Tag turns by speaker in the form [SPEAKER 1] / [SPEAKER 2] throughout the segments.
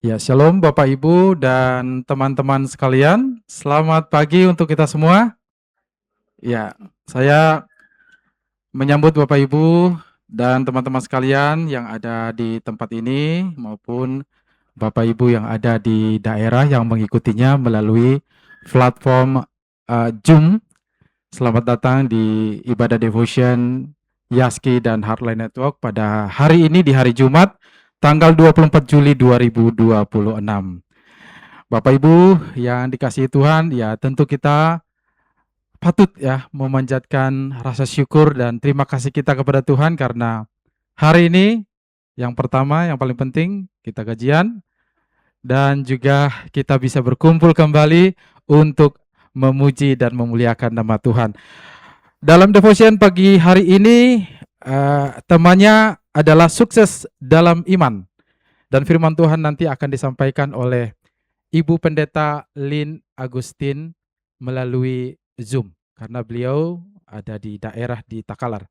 [SPEAKER 1] Ya, shalom Bapak Ibu dan teman-teman sekalian. Selamat pagi untuk kita semua. Ya, saya menyambut Bapak Ibu dan teman-teman sekalian yang ada di tempat ini maupun Bapak Ibu yang ada di daerah yang mengikutinya melalui platform Zoom. Selamat datang di ibadah devotion Yaski dan Heartline Network pada hari ini di hari Jumat tanggal 24 Juli 2026. Bapak Ibu yang dikasihi Tuhan, ya tentu kita patut ya memanjatkan rasa syukur dan terima kasih kita kepada Tuhan karena hari ini yang pertama, yang paling penting kita gajian dan juga kita bisa berkumpul kembali untuk memuji dan memuliakan nama Tuhan. Dalam devotion pagi hari ini temanya adalah sukses dalam iman dan firman Tuhan nanti akan disampaikan oleh Ibu Pendeta Lin Agustin melalui Zoom karena beliau ada di daerah di Takalar.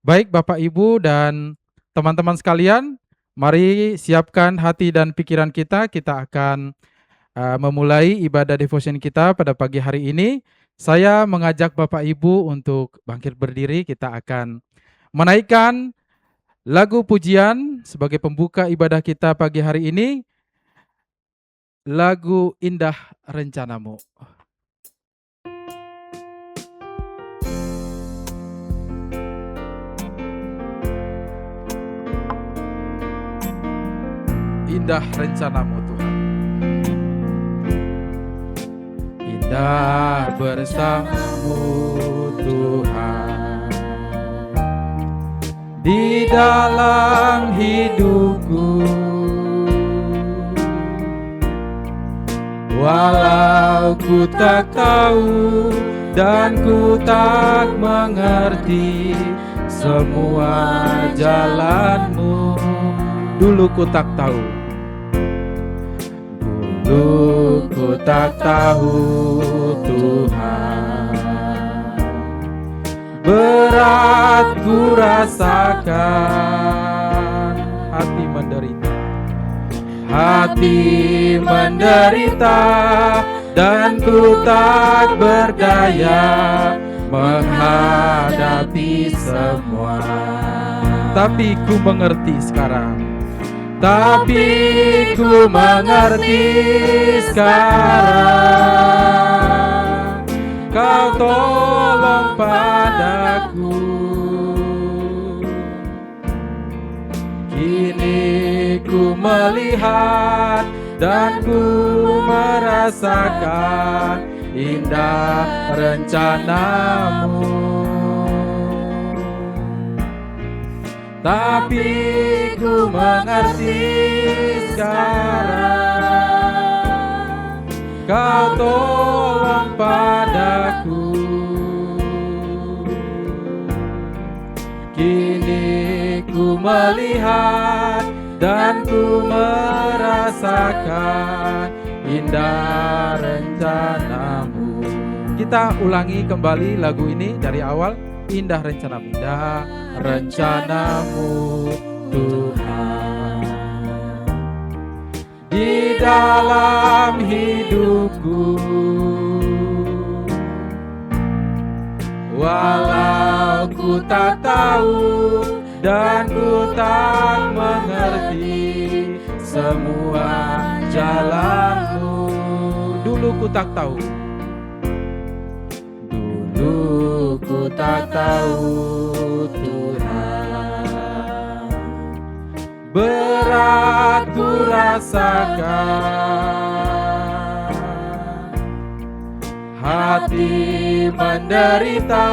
[SPEAKER 1] Baik Bapak Ibu dan teman-teman sekalian, mari siapkan hati dan pikiran kita. Kita akan memulai ibadah devotion kita pada pagi hari ini. Saya mengajak Bapak Ibu untuk bangkit berdiri. Kita akan menaikkan lagu pujian sebagai pembuka ibadah kita pagi hari ini. Lagu Indah Rencanamu. Indah rencanamu Tuhan. Indah bersamamu Tuhan di dalam hidupku. Walau ku tak tahu dan ku tak mengerti semua jalanmu. Dulu ku tak tahu. Dulu ku tak tahu Tuhan. Berat ku rasakan, hati menderita. Hati menderita dan ku tak berdaya menghadapi semua. Tapi ku mengerti sekarang. Tapi ku mengerti sekarang. Kau tolong padaku. Kini ku melihat dan ku merasakan indah rencanamu. Tapi ku mengerti sekarang. Kau tolong padaku. Kini ku melihat dan ku merasakan indah rencanamu. Kita ulangi kembali lagu ini dari awal. Indah rencanamu, indah rencanamu Tuhan di dalam hidupku. Walau ku tak tahu dan ku tak mengerti semua jalanmu. Dulu ku tak tahu. Dulu ku tak tahu Tuhan. Berat ku rasakan. Hati menderita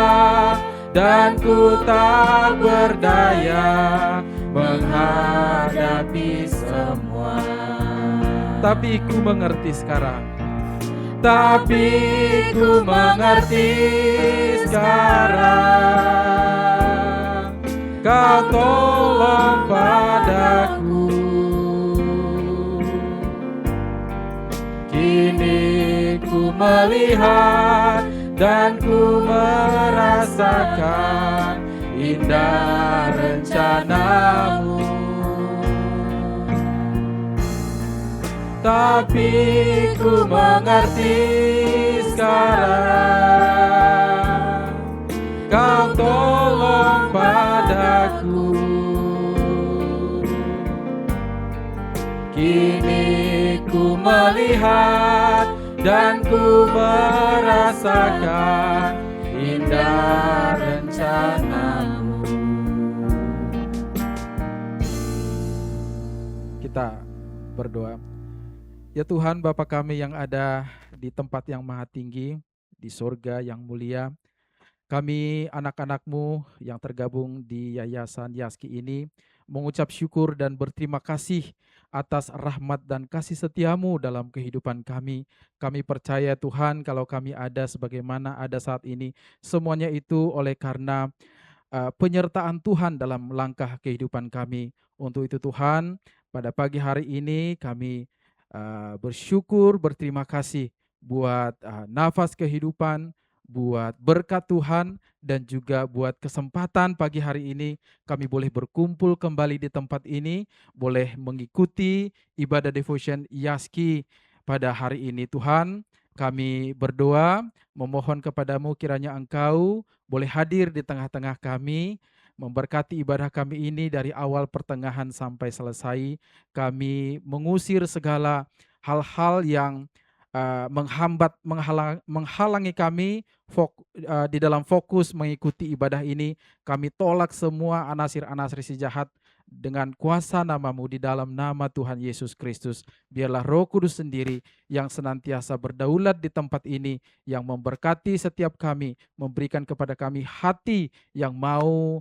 [SPEAKER 1] dan ku tak berdaya menghadapi semua. Tapi ku mengerti sekarang. Tapi ku mengerti sekarang. Kau tolong padaku. Kini ku melihat dan ku merasakan indah rencanamu. tapi ku mengerti sekarang. Kau tolong padaku, kini ku melihat dan ku merasakan indah rencanamu. Kita berdoa. Ya Tuhan, Bapa kami yang ada di tempat yang maha tinggi, di surga yang mulia, kami anak-anak-Mu yang tergabung di Yayasan Yaski ini mengucap syukur dan berterima kasih atas rahmat dan kasih setia-Mu dalam kehidupan kami. Kami percaya Tuhan, kalau kami ada sebagaimana ada saat ini, semuanya itu oleh karena penyertaan Tuhan dalam langkah kehidupan kami. Untuk itu Tuhan, pada pagi hari ini kami bersyukur, berterima kasih buat nafas kehidupan, buat berkat Tuhan, dan juga buat kesempatan pagi hari ini kami boleh berkumpul kembali di tempat ini, boleh mengikuti ibadah devotion Yaski pada hari ini. Tuhan, kami berdoa, memohon kepadamu kiranya Engkau boleh hadir di tengah-tengah kami, memberkati ibadah kami ini dari awal pertengahan sampai selesai. Kami mengusir segala hal-hal yang menghalangi kami di dalam fokus mengikuti ibadah ini. Kami tolak semua anasir-anasir si jahat dengan kuasa nama-Mu di dalam nama Tuhan Yesus Kristus. Biarlah Roh Kudus sendiri yang senantiasa berdaulat di tempat ini, yang memberkati setiap kami, memberikan kepada kami hati yang mau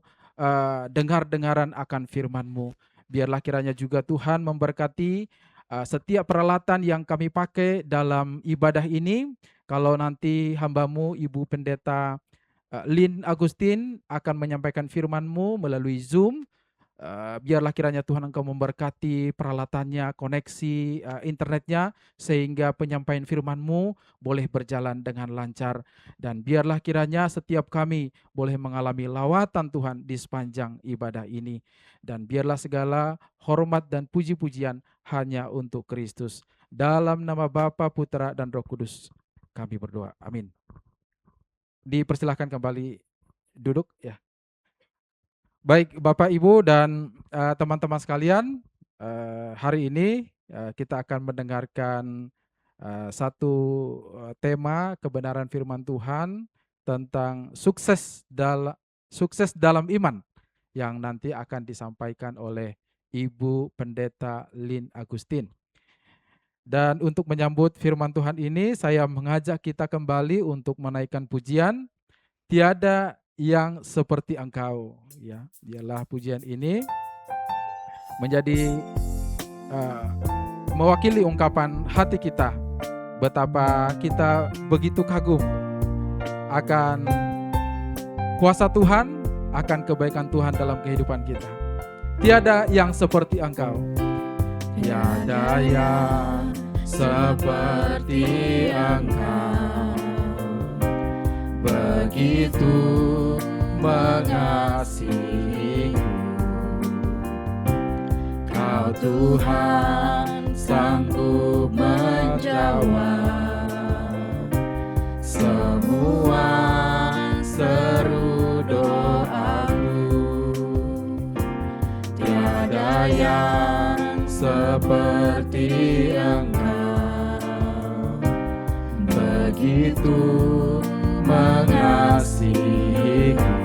[SPEAKER 1] dengar-dengaran akan firman-Mu. Biarlah kiranya juga Tuhan memberkati setiap peralatan yang kami pakai dalam ibadah ini. Kalau nanti hamba-Mu Ibu Pendeta Lynn Agustin akan menyampaikan firman-Mu melalui Zoom, biarlah kiranya Tuhan Engkau memberkati peralatannya, koneksi internetnya, sehingga penyampaian firman-Mu boleh berjalan dengan lancar. Dan biarlah kiranya setiap kami boleh mengalami lawatan Tuhan di sepanjang ibadah ini. Dan biarlah segala hormat dan puji-pujian hanya untuk Kristus. Dalam nama Bapa, Putra, dan Roh Kudus kami berdoa. Amin. Dipersilahkan kembali duduk ya. Baik Bapak Ibu dan teman-teman sekalian, hari ini kita akan mendengarkan satu tema kebenaran firman Tuhan tentang sukses dalam iman yang nanti akan disampaikan oleh Ibu Pendeta Lynn Agustin. Dan untuk menyambut firman Tuhan ini, saya mengajak kita kembali untuk menaikkan pujian, tiada yang seperti Engkau. Ya, biarlah pujian ini menjadi mewakili ungkapan hati kita, betapa kita begitu kagum akan kuasa Tuhan, akan kebaikan Tuhan dalam kehidupan kita. Tiada yang seperti Engkau. Tiada yang seperti Engkau, begitu mengasihiku. Kau Tuhan sanggup menjawab semua seru doaku. Tiada yang seperti Engkau, begitu mengasihiku.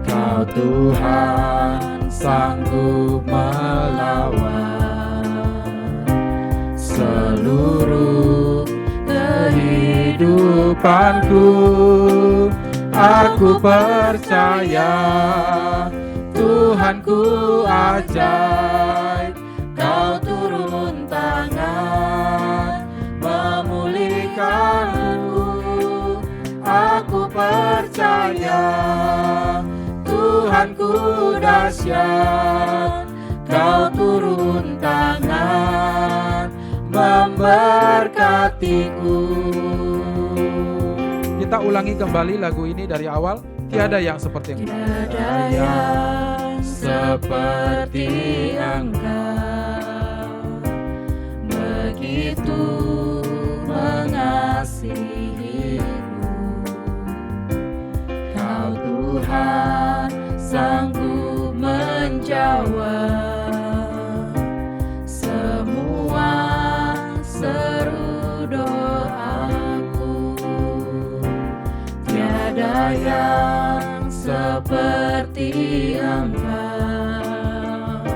[SPEAKER 1] Kau Tuhan sanggup melawan seluruh kehidupanku. Aku percaya Tuhanku ajaib, Kau turun tangan memulihkanku. Aku percaya Tuhanku dahsyat, Kau turun tangan memberkatiku. Kita ulangi kembali lagu ini dari awal. Tiada yang seperti Engkau. Tiada yang seperti Engkau,
[SPEAKER 2] begitu mengasihiku. Kau Tuhan sanggup menjawab semua seru doaku. Tiada yang seperti Engkau,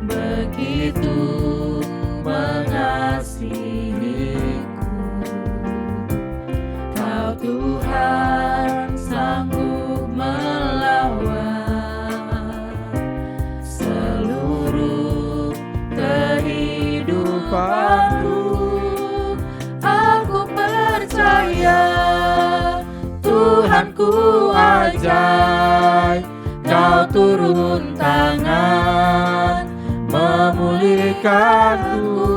[SPEAKER 2] begitu mengasihiku. Kau Tuhan sanggup melawan seluruh kehidupanku. Aku percaya Tuhanku ajaib, Kau turun tangan memulihkanku.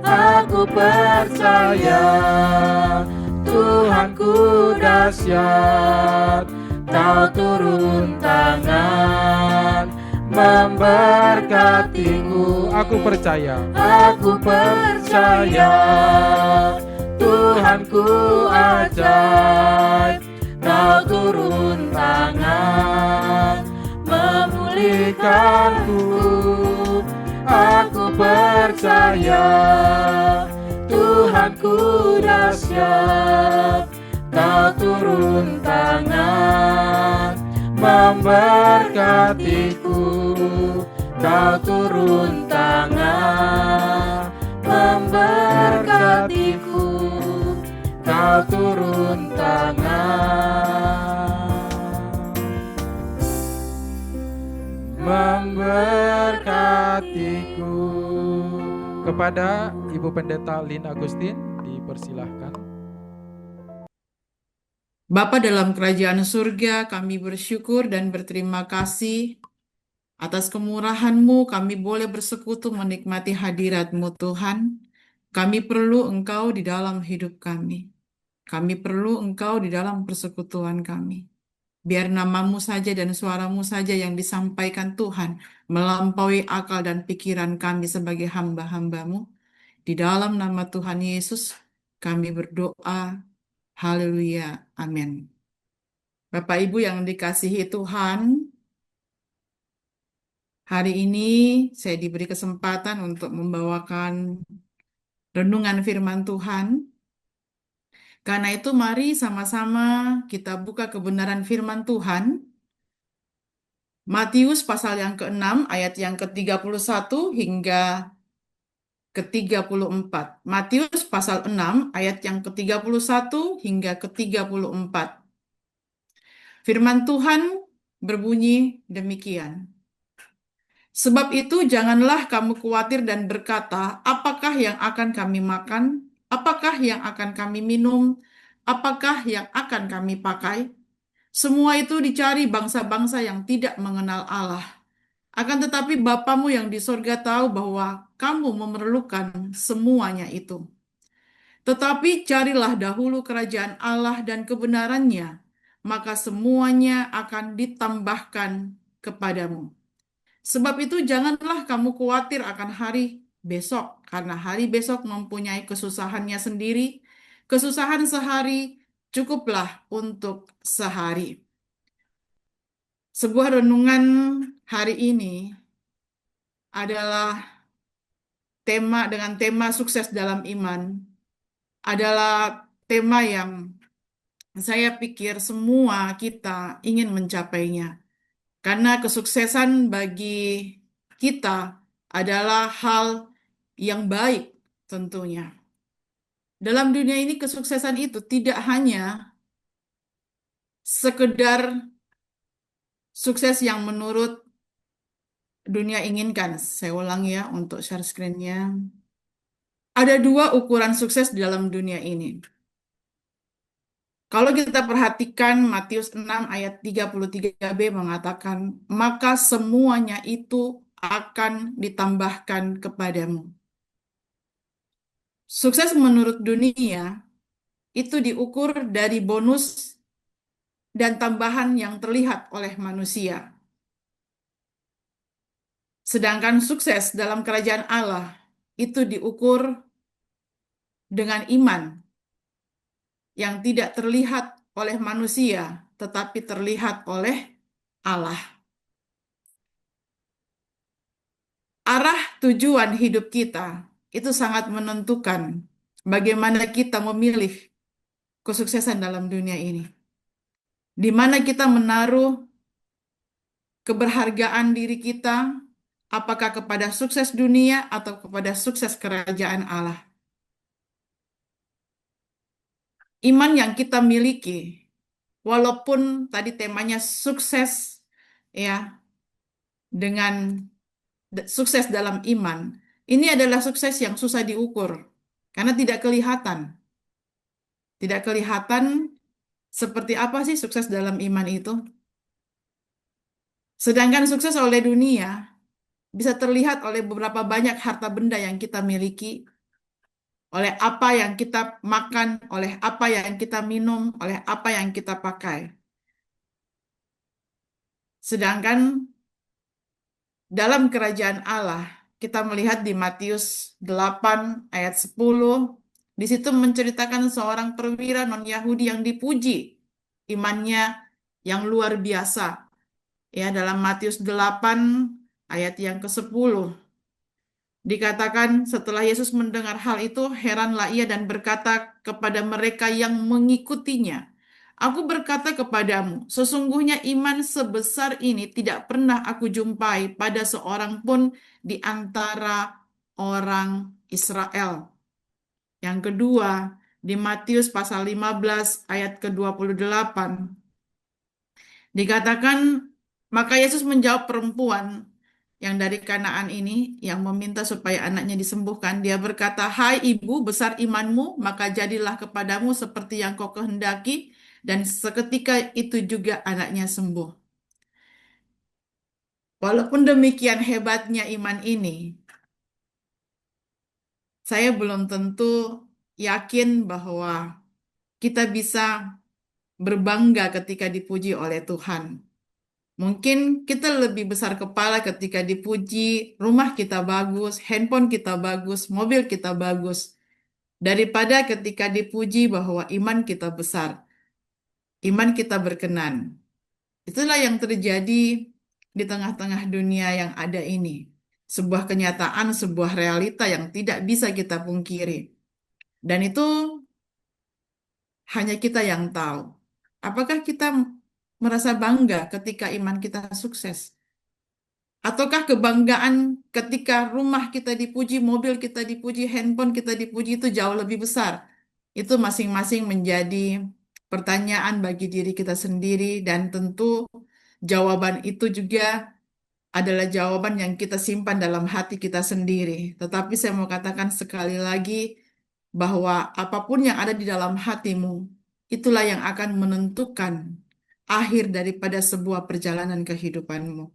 [SPEAKER 2] Aku percaya Tuhanku dahsyat, Kau turun tangan memberkatiku.
[SPEAKER 1] Aku percaya
[SPEAKER 2] Tuhanku ajaib, Kau turun tangan memulihkanku. Aku percaya Tuhanku dahsyat, Kau turun tangan memberkatiku. Kau turun tangan memberkatiku. Kau turun tangan memberkatiku.
[SPEAKER 1] kepada Ibu Pendeta Lin Agustin, dipersilahkan.
[SPEAKER 3] Bapa dalam kerajaan surga, kami bersyukur dan berterima kasih atas kemurahan-Mu. Kami boleh bersekutu menikmati hadirat-Mu, Tuhan. Kami perlu Engkau di dalam hidup kami. Kami perlu Engkau di dalam persekutuan kami. Biar nama-Mu saja dan suara-Mu saja yang disampaikan Tuhan melampaui akal dan pikiran kami sebagai hamba-hamba-Mu. Di dalam nama Tuhan Yesus, kami berdoa. Haleluya. Amin. Bapak Ibu yang dikasihi Tuhan, hari ini saya diberi kesempatan untuk membawakan renungan firman Tuhan. Karena itu mari sama-sama kita buka kebenaran firman Tuhan. Matius pasal yang ke-6 ayat yang ke-31 hingga ke-34. Matius pasal 6 ayat yang ke-31 hingga ke-34. Firman Tuhan berbunyi demikian. Sebab itu janganlah kamu khawatir dan berkata, apakah yang akan kami makan? Apakah yang akan kami minum? Apakah yang akan kami pakai? Semua itu dicari bangsa-bangsa yang tidak mengenal Allah. Akan tetapi Bapamu yang di sorga tahu bahwa kamu memerlukan semuanya itu. Tetapi carilah dahulu kerajaan Allah dan kebenarannya, maka semuanya akan ditambahkan kepadamu. Sebab itu janganlah kamu khawatir akan hari besok, karena hari besok mempunyai kesusahannya sendiri. Kesusahan sehari cukuplah untuk sehari. Sebuah renungan hari ini adalah dengan tema sukses dalam iman. Adalah tema yang saya pikir semua kita ingin mencapainya. Karena kesuksesan bagi kita adalah hal yang baik tentunya. Dalam dunia ini kesuksesan itu tidak hanya sekedar sukses yang menurut dunia inginkan. Saya ulang ya untuk share screen-nya. Ada dua ukuran sukses di dalam dunia ini. Kalau kita perhatikan Matius 6 ayat 33b mengatakan, maka semuanya itu akan ditambahkan kepadamu. Sukses menurut dunia itu diukur dari bonus dan tambahan yang terlihat oleh manusia. Sedangkan sukses dalam kerajaan Allah itu diukur dengan iman yang tidak terlihat oleh manusia, tetapi terlihat oleh Allah. Arah tujuan hidup kita itu sangat menentukan bagaimana kita memilih kesuksesan dalam dunia ini. Di mana kita menaruh keberhargaan diri kita, apakah kepada sukses dunia atau kepada sukses kerajaan Allah. Iman yang kita miliki, walaupun tadi temanya sukses, ya, dengan sukses dalam iman, ini adalah sukses yang susah diukur karena tidak kelihatan. Tidak kelihatan seperti apa sih sukses dalam iman itu. Sedangkan sukses oleh dunia bisa terlihat oleh beberapa banyak harta benda yang kita miliki, oleh apa yang kita makan, oleh apa yang kita minum, oleh apa yang kita pakai. Sedangkan dalam kerajaan Allah, kita melihat di Matius 8 ayat 10, di situ menceritakan seorang perwira non-Yahudi yang dipuji imannya yang luar biasa. Ya, dalam Matius 8 ayat yang ke-10 dikatakan setelah Yesus mendengar hal itu, heranlah ia dan berkata kepada mereka yang mengikutinya, "Aku berkata kepadamu, sesungguhnya iman sebesar ini tidak pernah aku jumpai pada seorang pun di antara orang Israel." Yang kedua, di Matius pasal 15 ayat ke-28, dikatakan, maka Yesus menjawab perempuan yang dari Kanaan ini yang meminta supaya anaknya disembuhkan. Dia berkata, "Hai ibu, besar imanmu, maka jadilah kepadamu seperti yang kau kehendaki." Dan seketika itu juga anaknya sembuh. Walaupun demikian hebatnya iman ini, saya belum tentu yakin bahwa kita bisa berbangga ketika dipuji oleh Tuhan. Mungkin kita lebih besar kepala ketika dipuji, rumah kita bagus, handphone kita bagus, mobil kita bagus, daripada ketika dipuji bahwa iman kita besar, iman kita berkenan. Itulah yang terjadi di tengah-tengah dunia yang ada ini. Sebuah kenyataan, sebuah realita yang tidak bisa kita pungkiri. Dan itu hanya kita yang tahu. Apakah kita merasa bangga ketika iman kita sukses? Ataukah kebanggaan ketika rumah kita dipuji, mobil kita dipuji, handphone kita dipuji itu jauh lebih besar? Itu masing-masing menjadi pertanyaan bagi diri kita sendiri dan tentu jawaban itu juga adalah jawaban yang kita simpan dalam hati kita sendiri. Tetapi saya mau katakan sekali lagi bahwa apapun yang ada di dalam hatimu, itulah yang akan menentukan akhir daripada sebuah perjalanan kehidupanmu.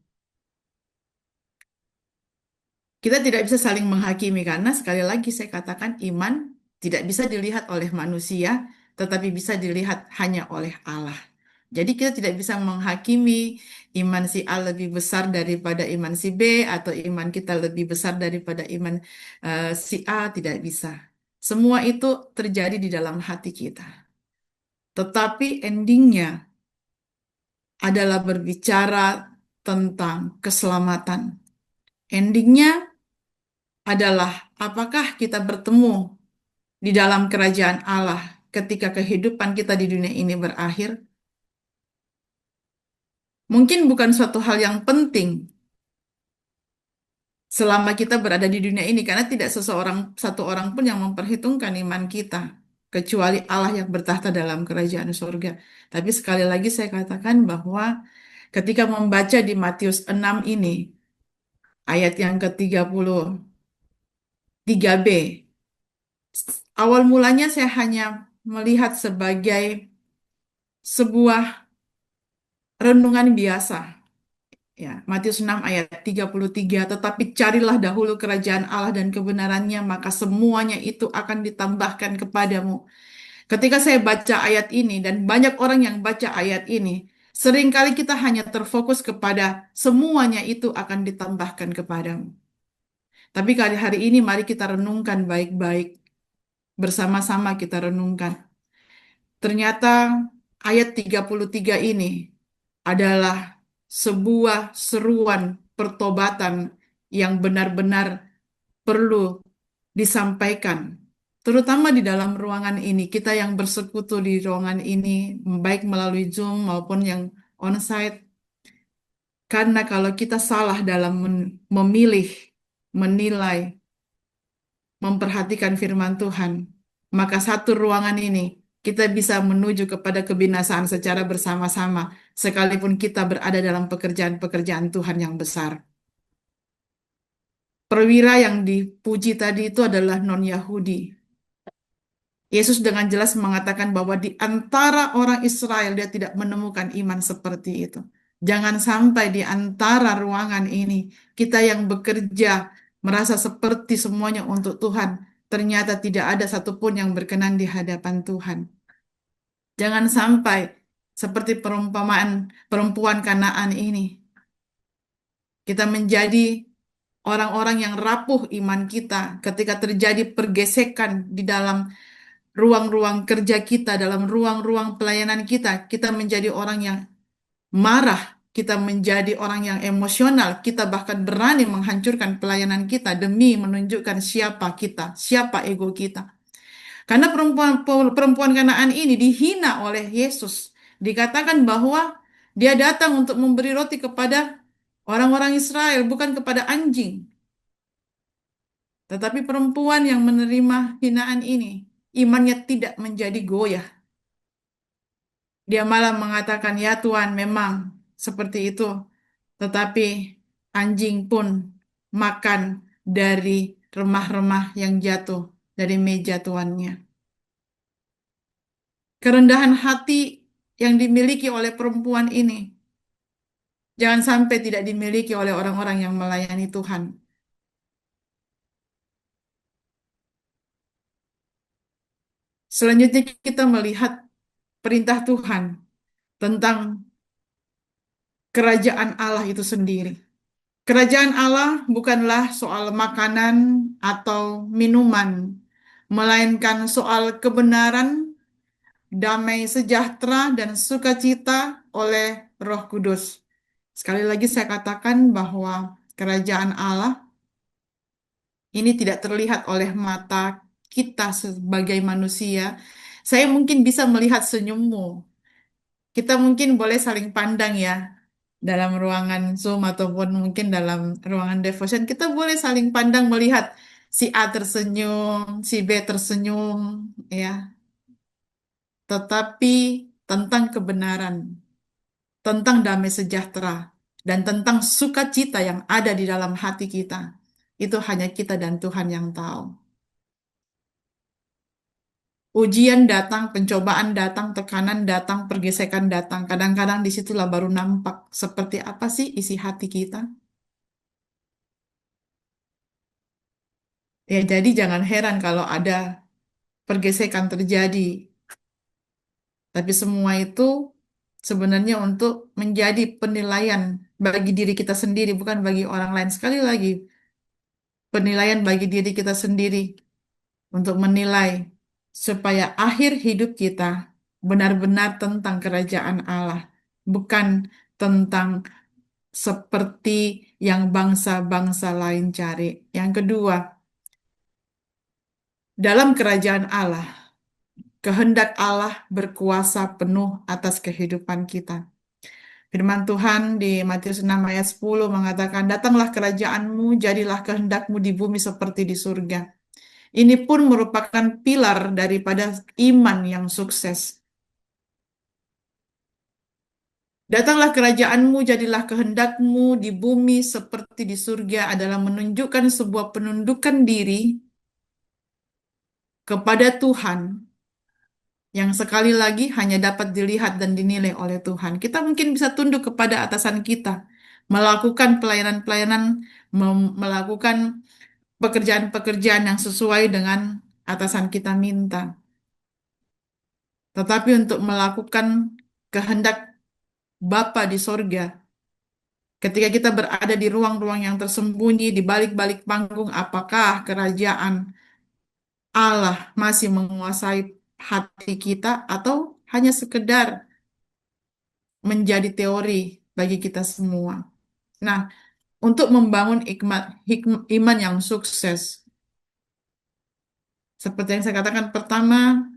[SPEAKER 3] Kita tidak bisa saling menghakimi karena sekali lagi saya katakan iman tidak bisa dilihat oleh manusia, tetapi bisa dilihat hanya oleh Allah. Jadi kita tidak bisa menghakimi iman si A lebih besar daripada iman si B atau iman kita lebih besar daripada iman si A, tidak bisa. Semua itu terjadi di dalam hati kita. Tetapi endingnya adalah berbicara tentang keselamatan. Endingnya adalah apakah kita bertemu di dalam kerajaan Allah ketika kehidupan kita di dunia ini berakhir. Mungkin bukan suatu hal yang penting selama kita berada di dunia ini, karena tidak satu orang pun yang memperhitungkan iman kita, kecuali Allah yang bertahta dalam kerajaan surga. Tapi sekali lagi saya katakan bahwa ketika membaca di Matius 6 ini, ayat yang ke-33b, awal mulanya saya hanya melihat sebagai sebuah renungan biasa. Ya, Matius 6 ayat 33, tetapi carilah dahulu kerajaan Allah dan kebenarannya, maka semuanya itu akan ditambahkan kepadamu. Ketika saya baca ayat ini, dan banyak orang yang baca ayat ini, seringkali kita hanya terfokus kepada semuanya itu akan ditambahkan kepadamu. Tapi kali hari ini mari kita renungkan baik-baik. Bersama-sama kita renungkan. Ternyata ayat 33 ini adalah sebuah seruan pertobatan yang benar-benar perlu disampaikan. Terutama di dalam ruangan ini, kita yang bersekutu di ruangan ini, baik melalui Zoom maupun yang onsite. Karena kalau kita salah dalam memilih, menilai, memperhatikan firman Tuhan, maka satu ruangan ini kita bisa menuju kepada kebinasaan secara bersama-sama, sekalipun kita berada dalam pekerjaan-pekerjaan Tuhan yang besar. Perwira yang dipuji tadi itu adalah non-Yahudi. Yesus dengan jelas mengatakan bahwa di antara orang Israel dia tidak menemukan iman seperti itu. Jangan sampai di antara ruangan ini kita yang bekerja merasa seperti semuanya untuk Tuhan, ternyata tidak ada satupun yang berkenan di hadapan Tuhan. Jangan sampai seperti perumpamaan perempuan Kanaan ini. Kita menjadi orang-orang yang rapuh iman kita ketika terjadi pergesekan di dalam ruang-ruang kerja kita, dalam ruang-ruang pelayanan kita. Kita menjadi orang yang marah, kita menjadi orang yang emosional, kita bahkan berani menghancurkan pelayanan kita demi menunjukkan siapa kita, siapa ego kita. Karena perempuan Kanaan ini dihina oleh Yesus. Dikatakan bahwa dia datang untuk memberi roti kepada orang-orang Israel, bukan kepada anjing. Tetapi perempuan yang menerima hinaan ini, imannya tidak menjadi goyah. Dia malah mengatakan, ya Tuhan, memang seperti itu. Tetapi anjing pun makan dari remah-remah yang jatuh dari meja tuannya. Kerendahan hati yang dimiliki oleh perempuan ini, jangan sampai tidak dimiliki oleh orang-orang yang melayani Tuhan. Selanjutnya kita melihat perintah Tuhan tentang kerajaan Allah itu sendiri. Kerajaan Allah bukanlah soal makanan atau minuman, melainkan soal kebenaran, damai sejahtera, dan sukacita oleh Roh Kudus. Sekali lagi saya katakan bahwa kerajaan Allah ini tidak terlihat oleh mata kita sebagai manusia. Saya mungkin bisa melihat senyummu. Kita mungkin boleh saling pandang ya dalam ruangan Zoom ataupun mungkin dalam ruangan devotion. Kita boleh saling pandang melihat si A tersenyum, si B tersenyum, ya. Tetapi tentang kebenaran, tentang damai sejahtera, dan tentang sukacita yang ada di dalam hati kita, itu hanya kita dan Tuhan yang tahu. Ujian datang, pencobaan datang, tekanan datang, pergesekan datang. Kadang-kadang disitulah baru nampak seperti apa sih isi hati kita. Ya, jadi jangan heran kalau ada pergesekan terjadi. Tapi semua itu sebenarnya untuk menjadi penilaian bagi diri kita sendiri, bukan bagi orang lain. Sekali lagi, penilaian bagi diri kita sendiri untuk menilai supaya akhir hidup kita benar-benar tentang kerajaan Allah, bukan tentang seperti yang bangsa-bangsa lain cari. Yang kedua, dalam kerajaan Allah, kehendak Allah berkuasa penuh atas kehidupan kita. Firman Tuhan di Matius 6 ayat 10 mengatakan, datanglah kerajaanmu, jadilah kehendakmu di bumi seperti di surga. Ini pun merupakan pilar daripada iman yang sukses. Datanglah kerajaanmu, jadilah kehendakmu di bumi seperti di surga adalah menunjukkan sebuah penundukan diri kepada Tuhan yang sekali lagi hanya dapat dilihat dan dinilai oleh Tuhan. Kita mungkin bisa tunduk kepada atasan kita, melakukan pelayanan-pelayanan, melakukan pekerjaan-pekerjaan yang sesuai dengan atasan kita minta. Tetapi untuk melakukan kehendak Bapa di sorga, Ketika kita berada di ruang-ruang yang tersembunyi, di balik-balik panggung, apakah kerajaan Allah masih menguasai hati kita atau hanya sekedar menjadi teori bagi kita semua? Nah, untuk membangun iman yang sukses, seperti yang saya katakan pertama,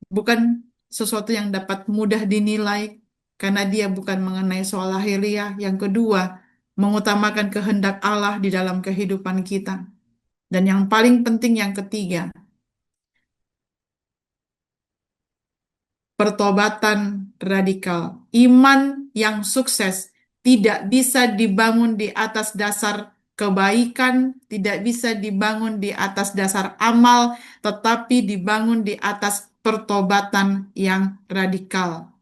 [SPEAKER 3] bukan sesuatu yang dapat mudah dinilai karena dia bukan mengenai soal lahiriah. Yang kedua, mengutamakan kehendak Allah di dalam kehidupan kita. Dan yang paling penting yang ketiga, pertobatan radikal. Iman yang sukses tidak bisa dibangun di atas dasar kebaikan, tidak bisa dibangun di atas dasar amal, tetapi dibangun di atas pertobatan yang radikal.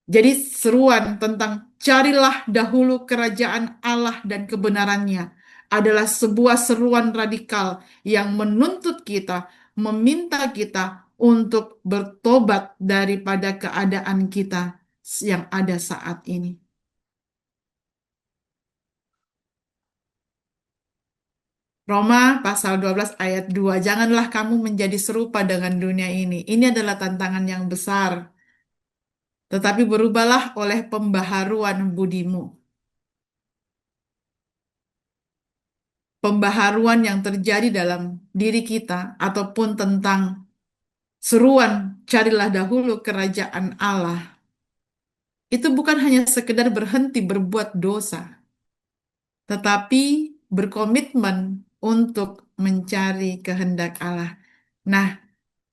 [SPEAKER 3] Jadi seruan tentang carilah dahulu kerajaan Allah dan kebenarannya adalah sebuah seruan radikal yang menuntut kita, meminta kita untuk bertobat daripada keadaan kita yang ada saat ini. Roma pasal 12 ayat 2, janganlah kamu menjadi serupa dengan dunia ini. Ini adalah tantangan yang besar. Tetapi berubahlah oleh pembaharuan budimu. Pembaharuan yang terjadi dalam diri kita ataupun tentang seruan carilah dahulu kerajaan Allah itu bukan hanya sekedar berhenti berbuat dosa, tetapi berkomitmen untuk mencari kehendak Allah. Nah,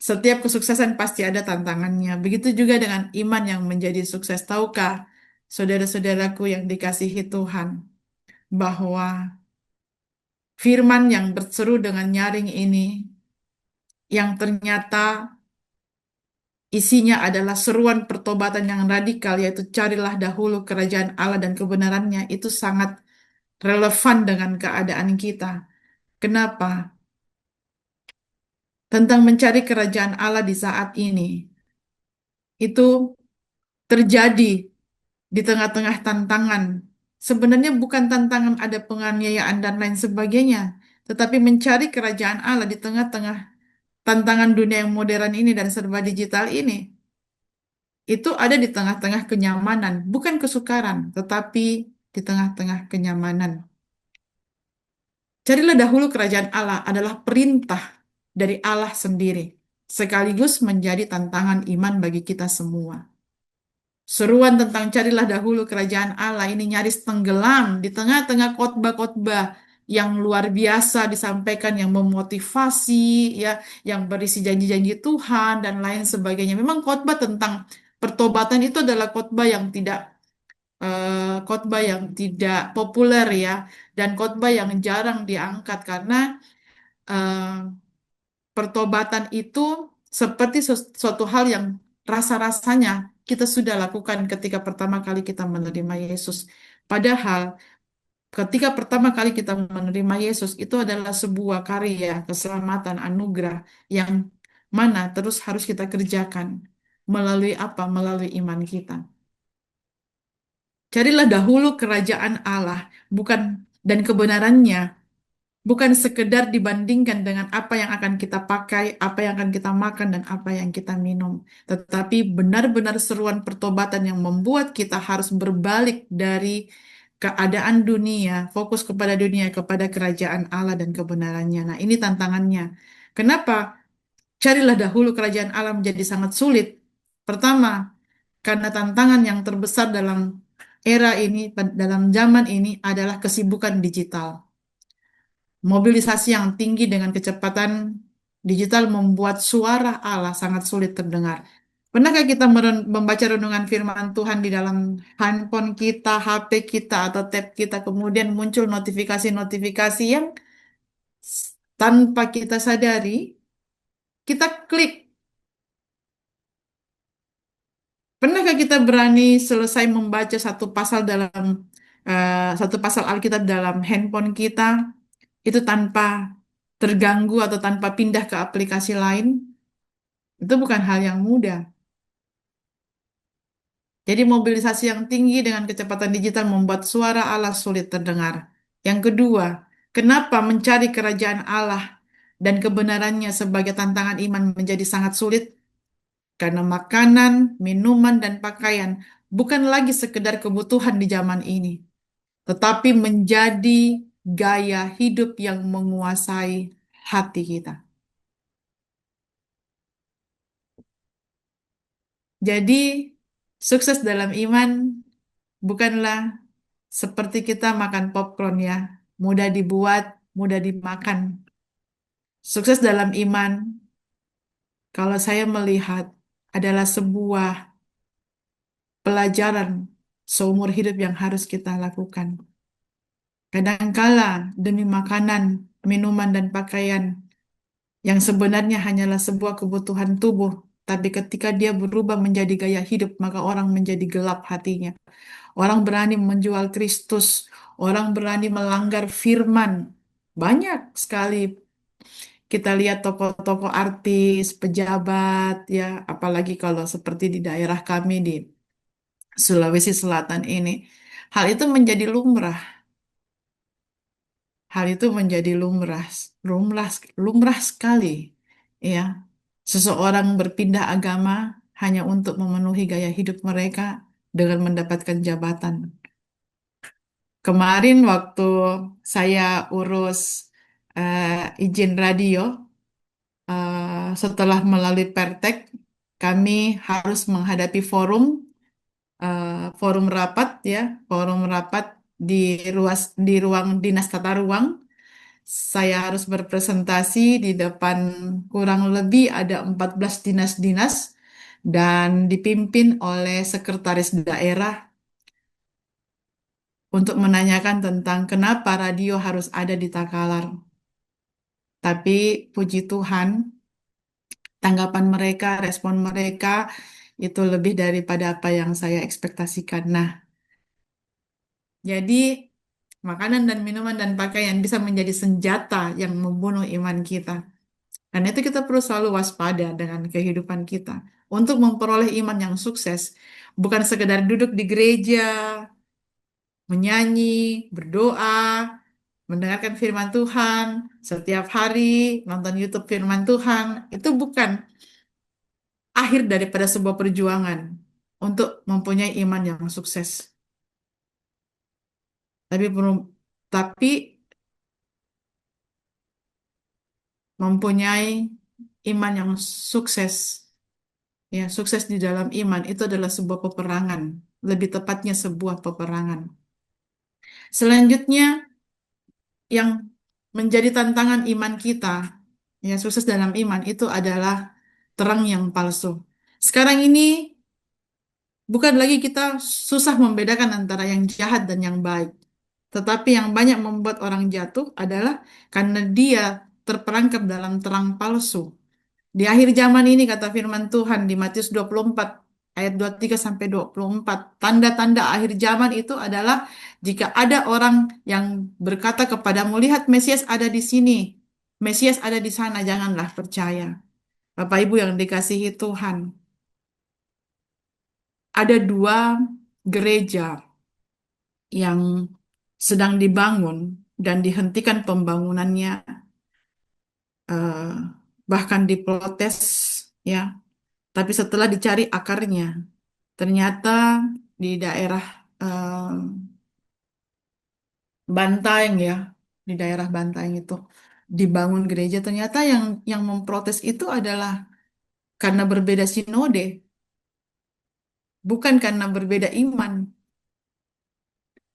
[SPEAKER 3] setiap kesuksesan pasti ada tantangannya. Begitu juga dengan iman yang menjadi sukses. Tahukah, saudara-saudaraku yang dikasihi Tuhan, bahwa firman yang berseru dengan nyaring ini yang ternyata isinya adalah seruan pertobatan yang radikal, yaitu carilah dahulu kerajaan Allah dan kebenarannya, itu sangat relevan dengan keadaan kita. Kenapa? Tentang mencari kerajaan Allah di saat ini, itu terjadi di tengah-tengah tantangan. Sebenarnya bukan tantangan ada penganiayaan dan lain sebagainya, tetapi mencari kerajaan Allah di tengah-tengah tantangan dunia yang modern ini dan serba digital ini. Itu ada di tengah-tengah kenyamanan, bukan kesukaran, tetapi di tengah-tengah kenyamanan. Carilah dahulu kerajaan Allah adalah perintah dari Allah sendiri, sekaligus menjadi tantangan iman bagi kita semua. Seruan tentang carilah dahulu kerajaan Allah ini nyaris tenggelam di tengah-tengah khotbah-khotbah yang luar biasa disampaikan, yang memotivasi, ya, yang berisi janji-janji Tuhan dan lain sebagainya. Memang khotbah tentang pertobatan itu adalah khotbah yang tidak populer, ya, dan khotbah yang jarang diangkat karena eh, pertobatan itu seperti suatu hal yang rasa-rasanya kita sudah lakukan ketika pertama kali kita menerima Yesus. Padahal ketika pertama kali kita menerima Yesus itu adalah sebuah karya keselamatan anugerah yang mana terus harus kita kerjakan melalui apa? Melalui iman kita. Carilah dahulu kerajaan Allah, bukan dan kebenarannya, bukan sekedar dibandingkan dengan apa yang akan kita pakai, apa yang akan kita makan, dan apa yang kita minum. Tetapi benar-benar seruan pertobatan yang membuat kita harus berbalik dari keadaan dunia, fokus kepada dunia, kepada kerajaan Allah dan kebenarannya. Nah, ini tantangannya. Kenapa? Carilah dahulu kerajaan Allah menjadi sangat sulit. Pertama, karena tantangan yang terbesar dalam era ini, dalam zaman ini adalah kesibukan digital. Mobilisasi yang tinggi dengan kecepatan digital membuat suara Allah sangat sulit terdengar. Pernahkah kita membaca renungan firman Tuhan di dalam handphone kita, HP kita, atau tab kita, kemudian muncul notifikasi-notifikasi yang tanpa kita sadari, kita klik. Pernahkah kita berani selesai membaca satu pasal Alkitab dalam handphone kita itu tanpa terganggu atau tanpa pindah ke aplikasi lain? Itu bukan hal yang mudah. Jadi mobilisasi yang tinggi dengan kecepatan digital membuat suara Allah sulit terdengar. Yang kedua, kenapa mencari kerajaan Allah dan kebenarannya sebagai tantangan iman menjadi sangat sulit? Karena makanan, minuman, dan pakaian bukan lagi sekedar kebutuhan di zaman ini, tetapi menjadi gaya hidup yang menguasai hati kita. Jadi, sukses dalam iman bukanlah seperti kita makan popcorn ya, mudah dibuat, mudah dimakan. Sukses dalam iman, kalau saya melihat, adalah sebuah pelajaran seumur hidup yang harus kita lakukan. Kadangkala demi makanan, minuman, dan pakaian yang sebenarnya hanyalah sebuah kebutuhan tubuh, tapi ketika dia berubah menjadi gaya hidup, maka orang menjadi gelap hatinya. Orang berani menjual Kristus, orang berani melanggar firman. Banyak sekali kita lihat tokoh-tokoh artis, pejabat, ya, apalagi kalau seperti di daerah kami di Sulawesi Selatan ini. Hal itu menjadi lumrah. Hal itu menjadi lumrah, lumrah, lumrah sekali. Ya, seseorang berpindah agama hanya untuk memenuhi gaya hidup mereka dengan mendapatkan jabatan. Kemarin waktu saya urus izin radio, setelah melalui Pertek, kami harus menghadapi forum rapat ya, forum rapat di di ruang dinas tata ruang. Saya harus berpresentasi di depan kurang lebih ada 14 dinas-dinas dan dipimpin oleh sekretaris daerah untuk menanyakan tentang kenapa radio harus ada di Takalar. Tapi puji Tuhan, tanggapan mereka, respon mereka itu lebih daripada apa yang saya ekspektasikan. Nah, jadi makanan dan minuman dan pakaian bisa menjadi senjata yang membunuh iman kita. Karena itu kita perlu selalu waspada dengan kehidupan kita untuk memperoleh iman yang sukses. Bukan sekedar duduk di gereja, menyanyi, berdoa, mendengarkan firman Tuhan setiap hari, nonton YouTube firman Tuhan. Itu bukan akhir daripada sebuah perjuangan untuk mempunyai iman yang sukses. Tapi tapi mempunyai iman yang sukses, ya, sukses di dalam iman itu adalah sebuah peperangan, lebih tepatnya sebuah peperangan. Selanjutnya, yang menjadi tantangan iman kita, ya, sukses dalam iman itu adalah terang yang palsu. Sekarang ini bukan lagi kita susah membedakan antara yang jahat dan yang baik. Tetapi yang banyak membuat orang jatuh adalah karena dia terperangkap dalam terang palsu. Di akhir zaman ini kata firman Tuhan di Matius 24 ayat 23 sampai 24, tanda-tanda akhir zaman itu adalah jika ada orang yang berkata kepadamu, lihat Mesias ada di sini, Mesias ada di sana, janganlah percaya. Bapak Ibu yang dikasihi Tuhan, ada dua gereja yang sedang dibangun dan dihentikan pembangunannya, eh, bahkan diprotes, ya. Tapi setelah dicari akarnya, ternyata di daerah eh, Bantaeng ya, di daerah Bantaeng itu dibangun gereja. Ternyata yang memprotes itu adalah karena berbeda sinode, bukan karena berbeda iman.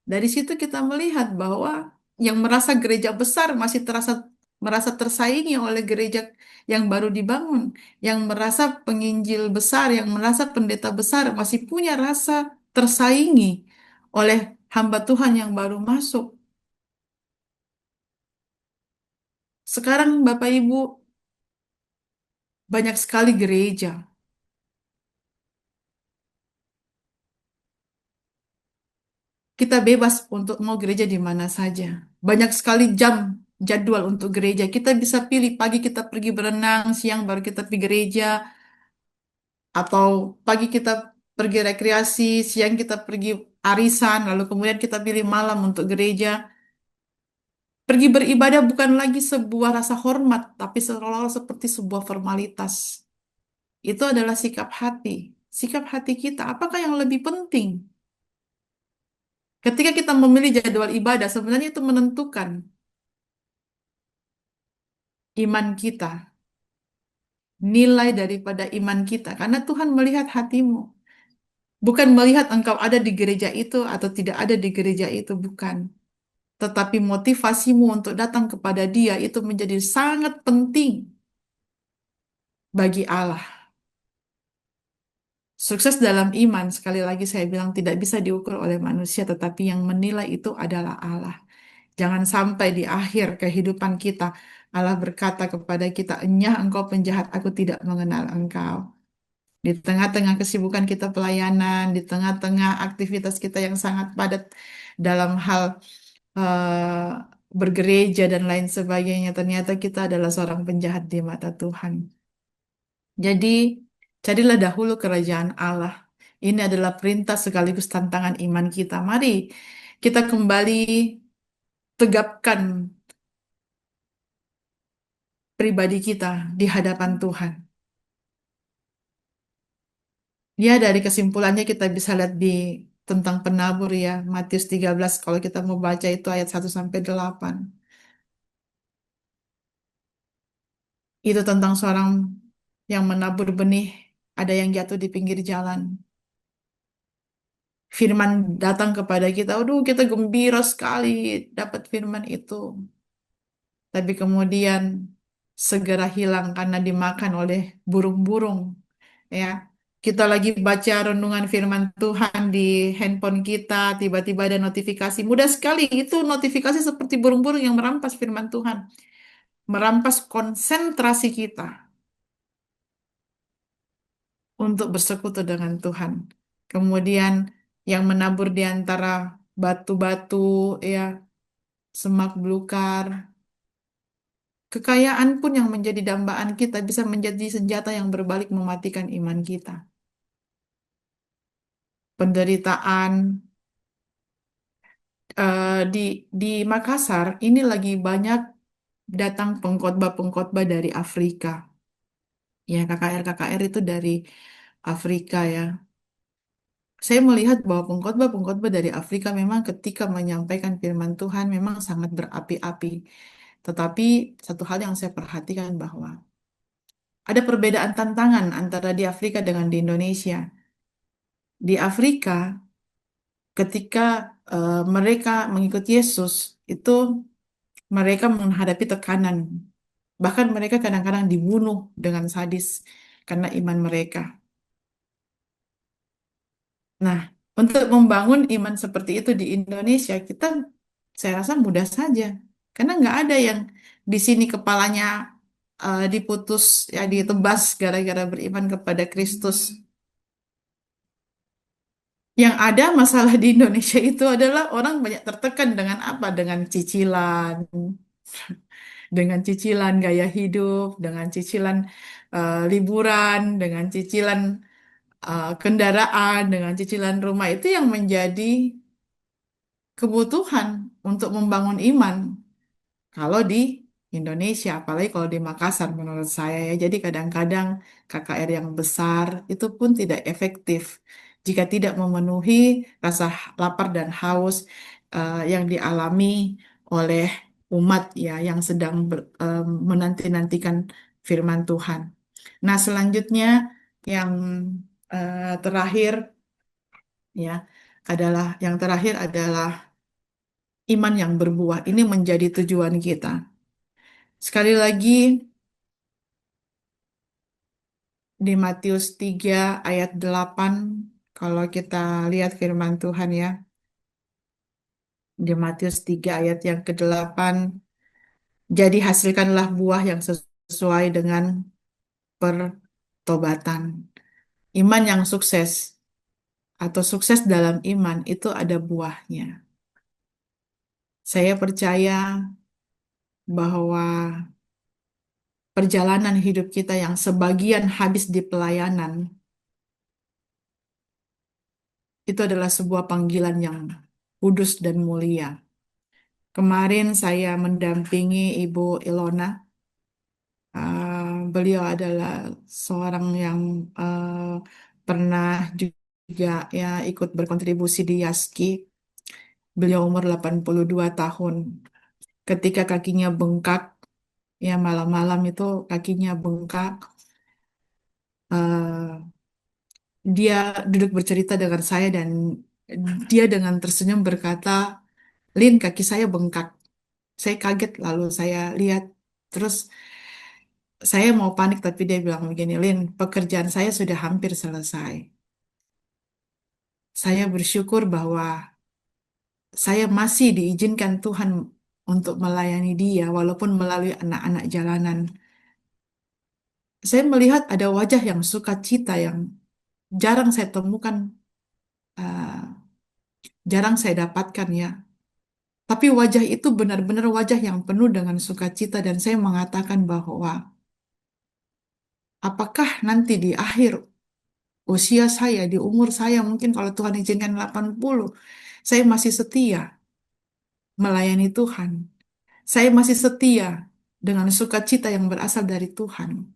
[SPEAKER 3] Dari situ kita melihat bahwa yang merasa gereja besar masih merasa tersaingi oleh gereja yang baru dibangun, yang merasa penginjil besar, yang merasa pendeta besar masih punya rasa tersaingi oleh hamba Tuhan yang baru masuk. Sekarang Bapak Ibu, banyak sekali gereja. Kita bebas untuk mau gereja di mana saja. Banyak sekali jadwal untuk gereja. Kita bisa pilih pagi kita pergi berenang, siang baru kita pergi gereja, atau pagi kita pergi rekreasi, siang kita pergi arisan, lalu kemudian kita pilih malam untuk gereja. Pergi beribadah bukan lagi sebuah rasa hormat, tapi seolah-olah seperti sebuah formalitas. Itu adalah sikap hati. Sikap hati kita, apakah yang lebih penting? Ketika kita memilih jadwal ibadah, sebenarnya itu menentukan iman kita, nilai daripada iman kita. Karena Tuhan melihat hatimu. Bukan melihat engkau ada di gereja itu atau tidak ada di gereja itu, bukan. Tetapi motivasimu untuk datang kepada Dia itu menjadi sangat penting bagi Allah. Sukses dalam iman, sekali lagi saya bilang tidak bisa diukur oleh manusia, tetapi yang menilai itu adalah Allah. Jangan sampai di akhir kehidupan kita, Allah berkata kepada kita, "Enyah engkau penjahat, aku tidak mengenal engkau." Di tengah-tengah kesibukan kita pelayanan, di tengah-tengah aktivitas kita yang sangat padat dalam hal bergereja dan lain sebagainya, ternyata kita adalah seorang penjahat di mata Tuhan. Jadi, carilah dahulu kerajaan Allah. Ini adalah perintah sekaligus tantangan iman kita. Mari kita kembali tegapkan pribadi kita di hadapan Tuhan. Ya, dari kesimpulannya kita bisa lihat di tentang penabur ya, Matius 13 kalau kita mau baca itu ayat 1 sampai 8. Itu tentang seorang yang menabur benih, ada yang jatuh di pinggir jalan. Firman datang kepada kita, aduh kita gembira sekali dapat firman itu. Tapi kemudian segera hilang karena dimakan oleh burung-burung. Ya, kita lagi baca renungan firman Tuhan di handphone kita, tiba-tiba ada notifikasi. Mudah sekali itu notifikasi seperti burung-burung yang merampas firman Tuhan, merampas konsentrasi kita untuk bersekutu dengan Tuhan. Kemudian yang menabur di antara batu-batu, ya, semak belukar, kekayaan pun yang menjadi dambaan kita bisa menjadi senjata yang berbalik mematikan iman kita. Penderitaan di Makassar ini lagi banyak datang pengkhotbah-pengkhotbah dari Afrika. Ya, KKR-KKR itu dari Afrika ya. Saya melihat bahwa pengkhotbah-pengkhotbah dari Afrika memang ketika menyampaikan firman Tuhan memang sangat berapi-api. Tetapi satu hal yang saya perhatikan bahwa ada perbedaan tantangan antara di Afrika dengan di Indonesia. Di Afrika, ketika mereka mengikuti Yesus, itu mereka menghadapi tekanan. Bahkan mereka kadang-kadang dibunuh dengan sadis karena iman mereka. Nah, untuk membangun iman seperti itu di Indonesia, kita saya rasa mudah saja. Karena nggak ada yang di sini kepalanya diputus, ya ditebas gara-gara beriman kepada Kristus. Yang ada masalah di Indonesia itu adalah orang banyak tertekan dengan apa? Dengan cicilan gaya hidup, dengan cicilan liburan, dengan cicilan kendaraan, dengan cicilan rumah itu yang menjadi kebutuhan untuk membangun iman. Kalau di Indonesia, apalagi kalau di Makassar menurut saya ya. Jadi kadang-kadang KKR yang besar itu pun tidak efektif jika tidak memenuhi rasa lapar dan haus yang dialami oleh umat ya yang sedang menanti-nantikan firman Tuhan. Nah, selanjutnya yang terakhir ya adalah iman yang berbuah. Ini menjadi tujuan kita. Sekali lagi di Matius 3 ayat 8 kalau kita lihat firman Tuhan ya. Di Matius 3 ayat yang ke-8, jadi hasilkanlah buah yang sesuai dengan pertobatan. Iman yang sukses atau sukses dalam iman itu ada buahnya. Saya percaya bahwa perjalanan hidup kita yang sebagian habis di pelayanan itu adalah sebuah panggilan yang kudus dan mulia. Kemarin saya mendampingi Ibu Ilona. Beliau adalah seorang yang pernah juga ya ikut berkontribusi di Yaski. Beliau umur 82 tahun. Ketika kakinya bengkak, ya malam-malam itu kakinya bengkak. eh, Dia duduk bercerita dengan saya dan dia dengan tersenyum berkata, Lin, kaki saya bengkak. Saya kaget lalu saya lihat. Terus saya mau panik tapi dia bilang begini, Lin, pekerjaan saya sudah hampir selesai. Saya bersyukur bahwa saya masih diizinkan Tuhan untuk melayani dia walaupun melalui anak-anak jalanan. Saya melihat ada wajah yang sukacita yang jarang saya temukan, uh, jarang saya dapatkan ya. Tapi wajah itu benar-benar wajah yang penuh dengan sukacita dan saya mengatakan bahwa apakah nanti di akhir usia saya, di umur saya mungkin kalau Tuhan izinkan 80, saya masih setia melayani Tuhan. Saya masih setia dengan sukacita yang berasal dari Tuhan.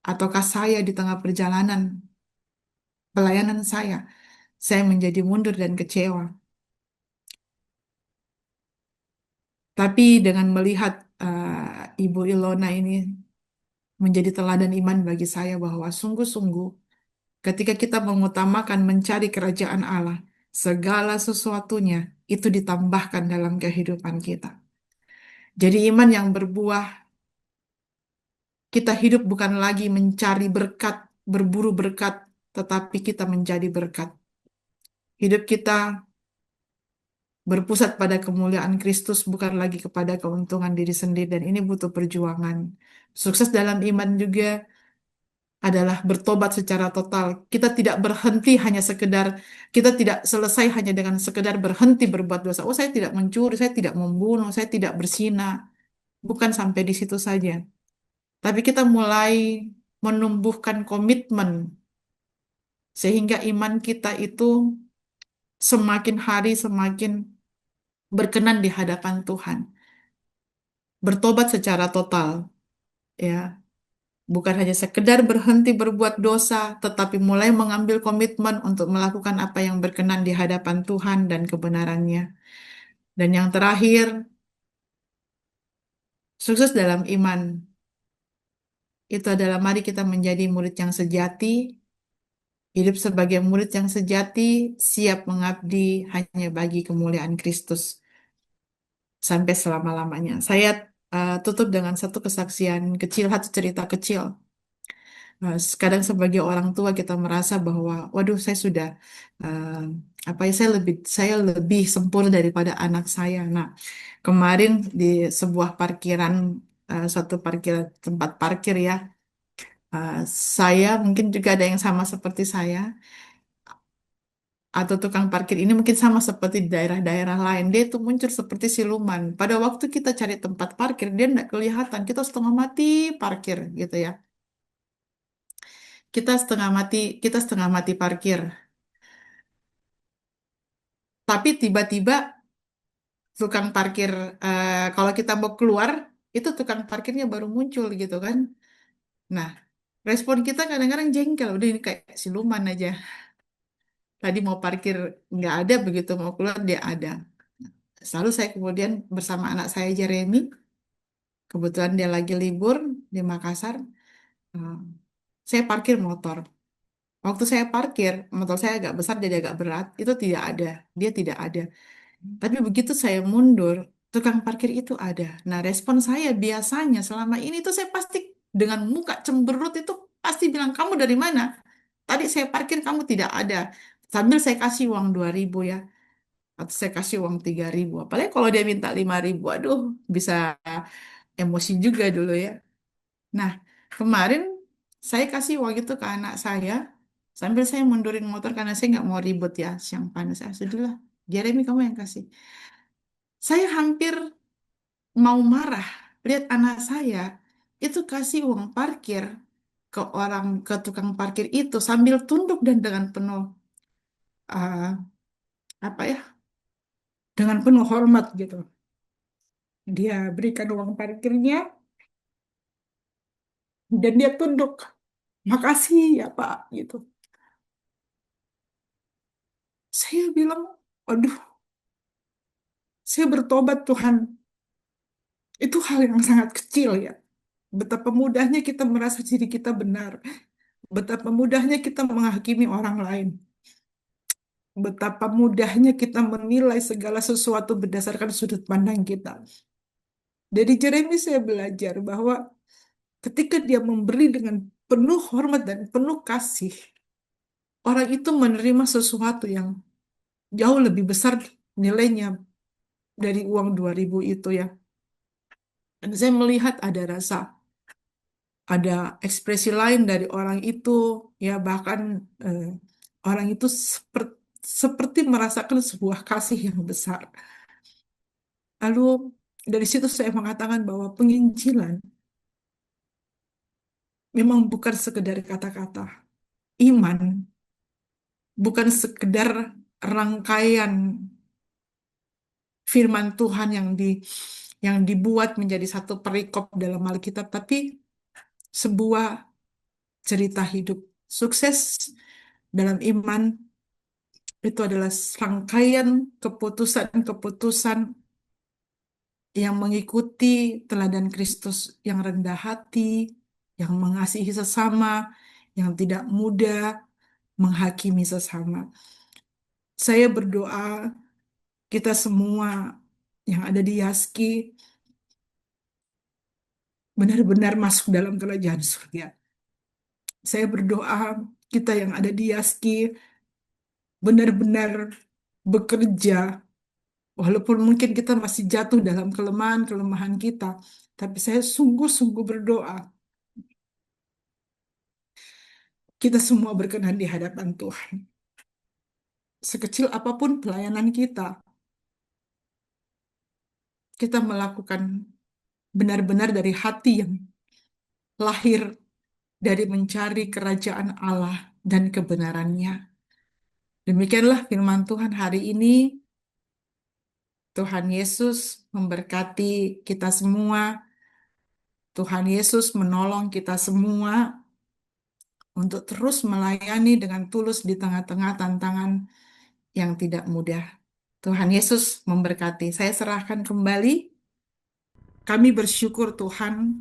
[SPEAKER 3] Ataukah saya di tengah perjalanan pelayanan saya menjadi mundur dan kecewa. Tapi dengan melihat Ibu Ilona ini menjadi teladan iman bagi saya bahwa sungguh-sungguh ketika kita mengutamakan mencari kerajaan Allah, segala sesuatunya itu ditambahkan dalam kehidupan kita. Jadi iman yang berbuah, kita hidup bukan lagi mencari berkat, berburu berkat, tetapi kita menjadi berkat. Hidup kita berpusat pada kemuliaan Kristus, bukan lagi kepada keuntungan diri sendiri, dan ini butuh perjuangan. Sukses dalam iman juga adalah bertobat secara total. Kita tidak berhenti hanya sekedar, kita tidak selesai hanya dengan sekedar berhenti berbuat dosa. Oh, saya tidak mencuri, saya tidak membunuh, saya tidak berzina. Bukan sampai di situ saja. Tapi kita mulai menumbuhkan komitmen sehingga iman kita itu semakin hari semakin berkenan di hadapan Tuhan. Bertobat secara total, ya. Bukan hanya sekedar berhenti berbuat dosa, tetapi mulai mengambil komitmen untuk melakukan apa yang berkenan di hadapan Tuhan dan kebenarannya. Dan yang terakhir, sukses dalam iman. Itu adalah mari kita menjadi murid yang sejati, hidup sebagai murid yang sejati, siap mengabdi hanya bagi kemuliaan Kristus sampai selama-lamanya. Saya tutup dengan satu kesaksian kecil, satu cerita kecil. Kadang sebagai orang tua kita merasa bahwa, waduh, saya sudah eh, apa ya, saya lebih sempurna daripada anak saya. Nah, kemarin di sebuah parkiran, suatu tempat parkir ya, eh, saya mungkin juga ada yang sama seperti saya atau tukang parkir ini mungkin sama seperti di daerah-daerah lain. Dia itu muncul seperti siluman. Pada waktu kita cari tempat parkir, dia tidak kelihatan. Kita setengah mati parkir gitu ya. Kita setengah mati parkir. Tapi tiba-tiba tukang parkir, kalau kita mau keluar, itu tukang parkirnya baru muncul gitu kan. Nah, respon kita kadang-kadang jengkel, udah ini kayak siluman aja. Tadi mau parkir nggak ada, begitu mau keluar dia ada. Selalu saya kemudian bersama anak saya Jeremy, kebetulan dia lagi libur di Makassar, eh, saya parkir motor. Waktu saya parkir, motor saya agak besar jadi agak berat, itu tidak ada, dia tidak ada. Tapi begitu saya mundur, tukang parkir itu ada. Nah, respon saya biasanya selama ini tuh saya pasti dengan muka cemberut itu pasti bilang, kamu dari mana? Tadi saya parkir kamu tidak ada. Sambil saya kasih uang 2.000 ya. Atau saya kasih uang 3.000. Apalagi kalau dia minta 5.000. Aduh, bisa emosi juga dulu ya. Nah, kemarin saya kasih uang itu ke anak saya. Sambil saya mundurin motor karena saya nggak mau ribut ya. Siang panas. Sudahlah, Jeremy kamu yang kasih. Saya hampir mau marah lihat anak saya itu kasih uang parkir ke tukang parkir itu sambil tunduk dan dengan penuh uh, apa ya, dengan penuh hormat gitu. Dia berikan uang parkirnya dan dia tunduk. Makasih ya Pak gitu. Saya bilang, aduh, saya bertobat Tuhan. Itu hal yang sangat kecil ya. Betapa mudahnya kita merasa diri kita benar. Betapa mudahnya kita menghakimi orang lain. Betapa mudahnya kita menilai segala sesuatu berdasarkan sudut pandang kita. Dari Jeremy saya belajar bahwa ketika dia memberi dengan penuh hormat dan penuh kasih, orang itu menerima sesuatu yang jauh lebih besar nilainya dari uang 2.000 itu ya. Dan saya melihat ada ekspresi lain dari orang itu, ya bahkan eh, orang itu seperti merasakan sebuah kasih yang besar. Lalu dari situ saya mengatakan bahwa penginjilan memang bukan sekedar kata-kata. Iman bukan sekedar rangkaian firman Tuhan yang dibuat menjadi satu perikop dalam Alkitab, tapi sebuah cerita hidup. Sukses dalam iman itu adalah rangkaian keputusan-keputusan yang mengikuti teladan Kristus yang rendah hati, yang mengasihi sesama, yang tidak mudah menghakimi sesama. Saya berdoa kita semua yang ada di Yaski benar-benar masuk dalam kerajaan surga. Saya berdoa kita yang ada di Yaski benar-benar bekerja, walaupun mungkin kita masih jatuh dalam kelemahan-kelemahan kita, tapi saya sungguh-sungguh berdoa kita semua berkenan di hadapan Tuhan. Sekecil apapun pelayanan kita melakukan benar-benar dari hati yang lahir dari mencari kerajaan Allah dan kebenarannya. Demikianlah firman Tuhan hari ini. Tuhan Yesus memberkati kita semua. Tuhan Yesus menolong kita semua untuk terus melayani dengan tulus di tengah-tengah tantangan yang tidak mudah. Tuhan Yesus memberkati. Saya serahkan kembali. Kami bersyukur Tuhan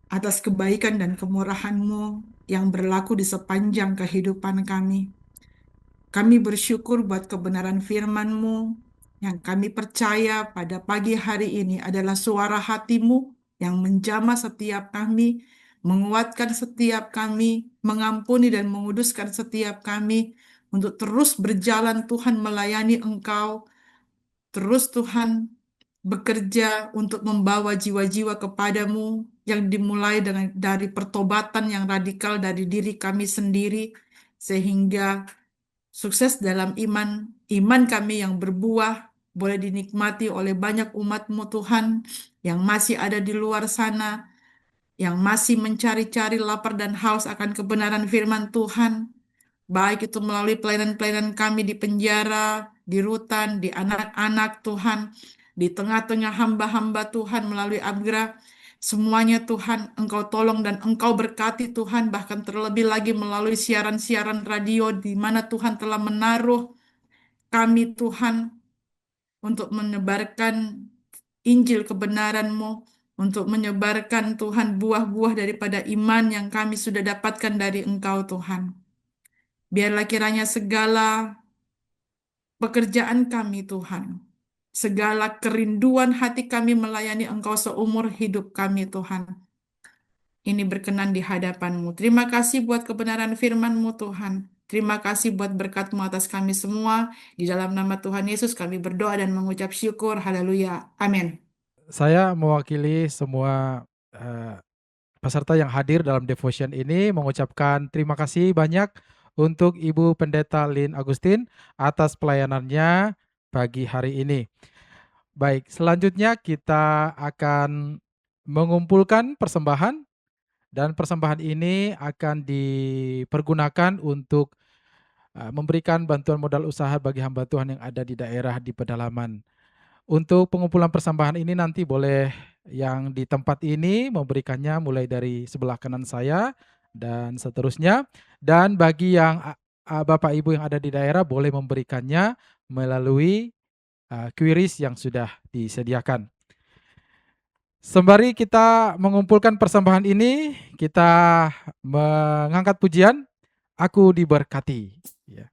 [SPEAKER 3] atas kebaikan dan kemurahan-Mu yang berlaku di sepanjang kehidupan kami. Kami bersyukur buat kebenaran firman-Mu yang kami percaya pada pagi hari ini adalah suara hati-Mu yang menjamah setiap kami, menguatkan setiap kami, mengampuni dan menguduskan setiap kami untuk terus berjalan Tuhan melayani Engkau, terus Tuhan bekerja untuk membawa jiwa-jiwa kepadamu yang dimulai dari pertobatan yang radikal dari diri kami sendiri, sehingga sukses dalam iman, iman kami yang berbuah, boleh dinikmati oleh banyak umat-Mu Tuhan, yang masih ada di luar sana, yang masih mencari-cari lapar dan haus akan kebenaran firman Tuhan, baik itu melalui pelayanan-pelayanan kami di penjara, di rutan, di anak-anak Tuhan, di tengah-tengah hamba-hamba Tuhan melalui Abgra. Semuanya Tuhan, Engkau tolong dan Engkau berkati Tuhan, bahkan terlebih lagi melalui siaran-siaran radio di mana Tuhan telah menaruh kami Tuhan untuk menyebarkan Injil kebenaran-Mu, untuk menyebarkan Tuhan buah-buah daripada iman yang kami sudah dapatkan dari Engkau Tuhan. Biarlah kiranya segala pekerjaan kami Tuhan, segala kerinduan hati kami melayani Engkau seumur hidup kami Tuhan, ini berkenan di hadapan-Mu. Terima kasih buat kebenaran firman-Mu Tuhan. Terima kasih buat berkat-Mu atas kami semua. Di dalam nama Tuhan Yesus kami berdoa dan mengucap syukur. Haleluya. Amin.
[SPEAKER 1] Saya mewakili semua peserta yang hadir dalam devotion ini mengucapkan terima kasih banyak untuk Ibu Pendeta Lynn Agustin atas pelayanannya pagi hari ini. Baik, selanjutnya kita akan mengumpulkan persembahan dan persembahan ini akan dipergunakan untuk memberikan bantuan modal usaha bagi hamba Tuhan yang ada di daerah di pedalaman. Untuk pengumpulan persembahan ini nanti boleh yang di tempat ini memberikannya mulai dari sebelah kanan saya dan seterusnya. Dan bagi yang Bapak Ibu yang ada di daerah boleh memberikannya melalui QRIS yang sudah disediakan. Sembari kita mengumpulkan persembahan ini, kita mengangkat pujian, Aku Diberkati. Ya.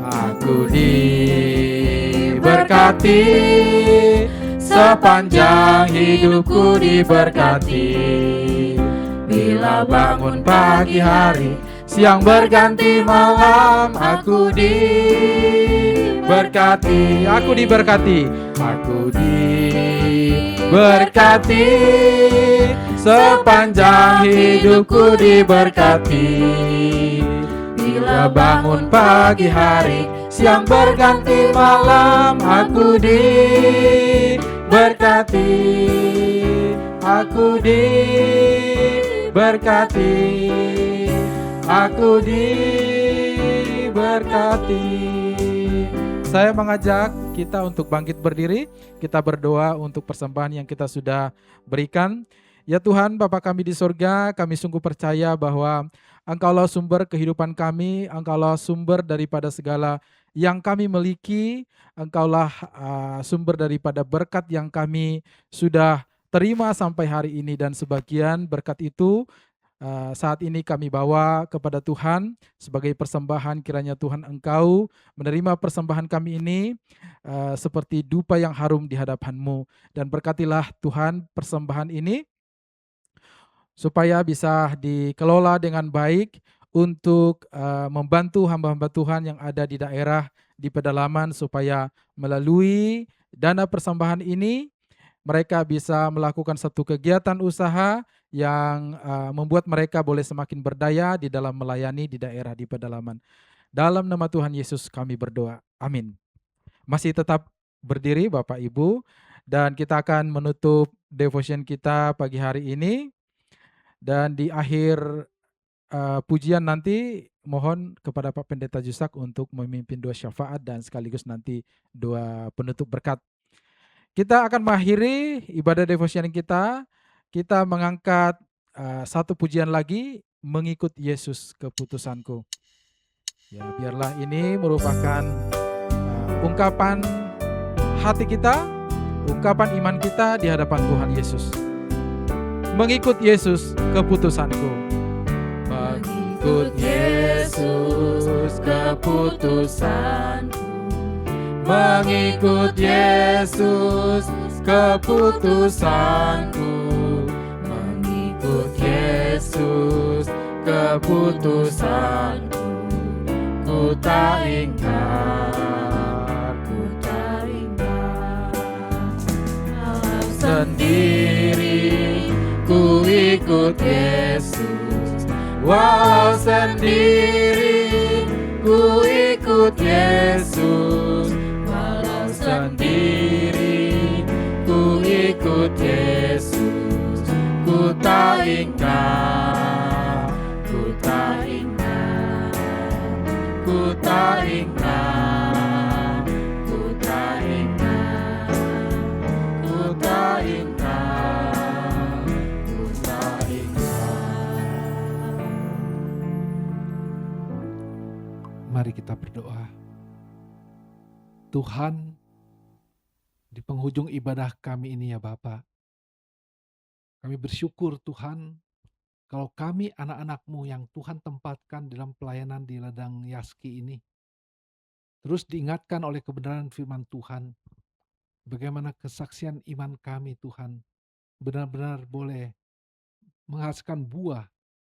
[SPEAKER 1] Aku diberkati, sepanjang hidupku diberkati. Bila bangun pagi hari, siang berganti malam, aku diberkati. Aku diberkati, aku diberkati, sepanjang hidupku diberkati. Bila bangun pagi hari, siang berganti malam, aku diberkati. Aku diberkati, aku diberkati. Saya mengajak kita untuk bangkit berdiri, kita berdoa untuk persembahan yang kita sudah berikan. Ya Tuhan, Bapa kami di surga, kami sungguh percaya bahwa Engkaulah sumber kehidupan kami, Engkaulah sumber daripada segala yang kami miliki, Engkaulah sumber daripada berkat yang kami sudah terima sampai hari ini, dan sebagian berkat itu saat ini kami bawa kepada Tuhan sebagai persembahan. Kiranya Tuhan Engkau menerima persembahan kami ini seperti dupa yang harum di hadapan-Mu, dan berkatilah Tuhan persembahan ini supaya bisa dikelola dengan baik untuk membantu hamba-hamba Tuhan yang ada di daerah, di pedalaman, supaya melalui dana persembahan ini mereka bisa melakukan satu kegiatan usaha yang membuat mereka boleh semakin berdaya di dalam melayani di daerah di pedalaman. Dalam nama Tuhan Yesus kami berdoa. Amin. Masih tetap berdiri Bapak Ibu, dan kita akan menutup devotion kita pagi hari ini. Dan di akhir pujian nanti mohon kepada Pak Pendeta Jusak untuk memimpin doa syafaat dan sekaligus nanti doa penutup berkat. Kita akan mengakhiri ibadah devotion kita. Kita mengangkat satu pujian lagi, Mengikut Yesus Keputusanku. Ya, biarlah ini merupakan ungkapan hati kita, ungkapan iman kita di hadapan Tuhan Yesus. Mengikut Yesus keputusanku. Mengikut Yesus keputusanku. Mengikut Yesus keputusanku. Mengikut Yesus keputusanku. Ku tak ingkar, ku tak ingkar. Walau sendiri ku ikut Yesus. Walau sendiri ku ikut Yesus. Walau sendiri ku ikut Yesus. Ku tak ingkar, ku tak ingkar, ku tak ingkar, ku tak ingkar, ku tak ingkar, ku tak ingkar.
[SPEAKER 4] Mari kita berdoa. Tuhan, di penghujung ibadah kami ini ya Bapa, kami bersyukur Tuhan, kalau kami anak-anak-Mu yang Tuhan tempatkan dalam pelayanan di ladang Yaski ini, terus diingatkan oleh kebenaran firman Tuhan, bagaimana kesaksian iman kami Tuhan, benar-benar boleh menghasilkan buah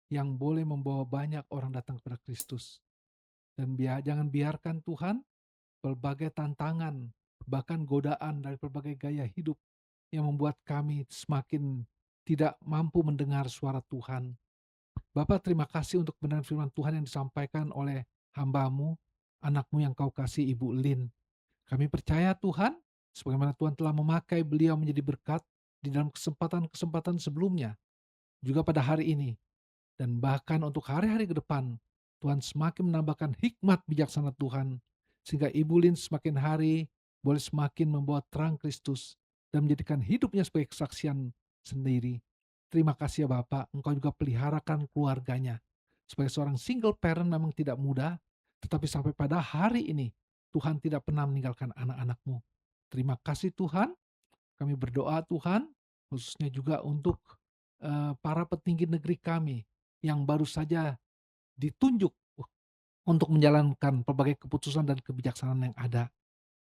[SPEAKER 4] yang boleh membawa banyak orang datang kepada Kristus. Dan jangan biarkan Tuhan, berbagai tantangan, bahkan godaan dari berbagai gaya hidup yang membuat kami semakin tidak mampu mendengar suara Tuhan. Bapa, terima kasih untuk kebenaran firman Tuhan yang disampaikan oleh hamba-Mu, anak-Mu yang Kau kasih, Ibu Lin. Kami percaya Tuhan, sebagaimana Tuhan telah memakai beliau menjadi berkat di dalam kesempatan-kesempatan sebelumnya, juga pada hari ini, dan bahkan untuk hari-hari ke depan. Tuhan semakin menambahkan hikmat bijaksana Tuhan, sehingga Ibu Lin semakin hari boleh semakin membawa terang Kristus dan menjadikan hidupnya sebagai kesaksian sendiri. Terima kasih ya Bapak, Engkau juga peliharakan keluarganya. Sebagai seorang single parent memang tidak mudah, tetapi sampai pada hari ini Tuhan tidak pernah meninggalkan anak-anak-Mu. Terima kasih Tuhan. Kami berdoa Tuhan, khususnya juga untuk para petinggi negeri kami yang baru saja ditunjuk untuk menjalankan berbagai keputusan dan kebijaksanaan yang ada.